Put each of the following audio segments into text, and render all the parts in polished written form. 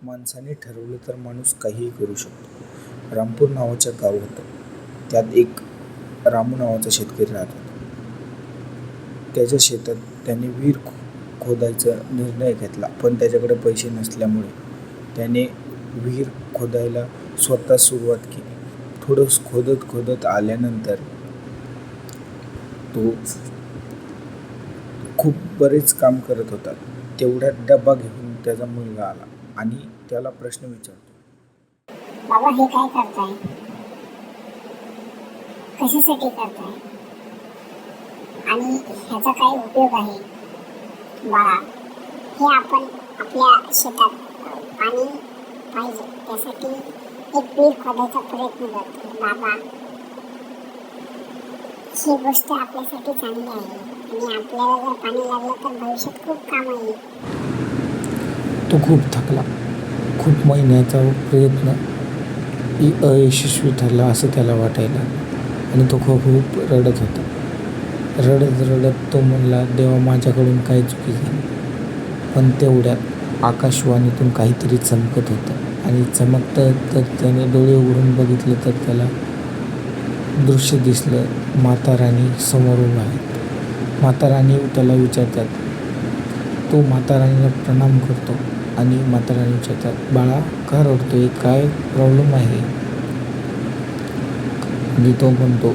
माणसाने ठरवलं तर माणूस काहीही करू शकतो. रामपूर नावाचं गाव होतं. त्यात एक रामू नावाचा शेतकरी राहत होता. त्याच्या शेतात त्याने विहीर खोदायचा निर्णय घेतला, पण त्याच्याकडे पैसे नसल्यामुळे त्याने विहीर खोदायला स्वतः सुरुवात केली. थोडं खोदत आल्यानंतर तो खूप बरेच काम करत होता. तेवढ्यात डबा घेऊन त्याचा मुलगा आला आणि त्याला प्रश्न विचारतो. बाबा, हे काय करताय? कशासाठी करताय? आणि ह्याचा काय उपयोग आहे? बाळा, हे आपण आपल्या शेतात पाणी पाहिजे त्यासाठी एक विहीर खोदायचा प्रयत्न करतो. बाबा, ही गोष्ट आपल्यासाठी चांगली आहे आणि आपल्याला जर पाणी लागलं तर भविष्यात खूप काम येईल. तो खूप थकला. खूप महिन्याचा प्रयत्न अयशस्वी ठरला असं त्याला वाटायला आणि तो खूप रडत होता. रडत तो म्हणला, देवा, माझ्याकडून काय चुकी झाली? पण तेवढ्यात आकाशवाणीतून काहीतरी चमकत होतं आणि चमकतं तर त्याने डोळे उघडून बघितलं तर त्याला दृश्य दिसलं. माता राणी समोरून आहेत. माता राणी त्याला विचारतात. तो माता राणीला प्रणाम करतो आणि माता राणी विचारतात, बाळा, का रडतोय? काय प्रॉब्लेम आहे? आणि तो म्हणतो,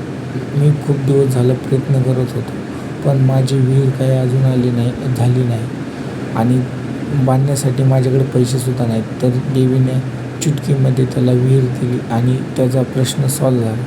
मी खूप दिवस झालं प्रयत्न करत होतो, पण माझी विहीर काही अजून झाली नाही आणि बांधण्यासाठी माझ्याकडे पैसेसुद्धा नाहीत. तर देवीने चुटकीमध्ये त्याला विहीर दिली आणि त्याचा प्रश्न सॉल्व्ह झाला.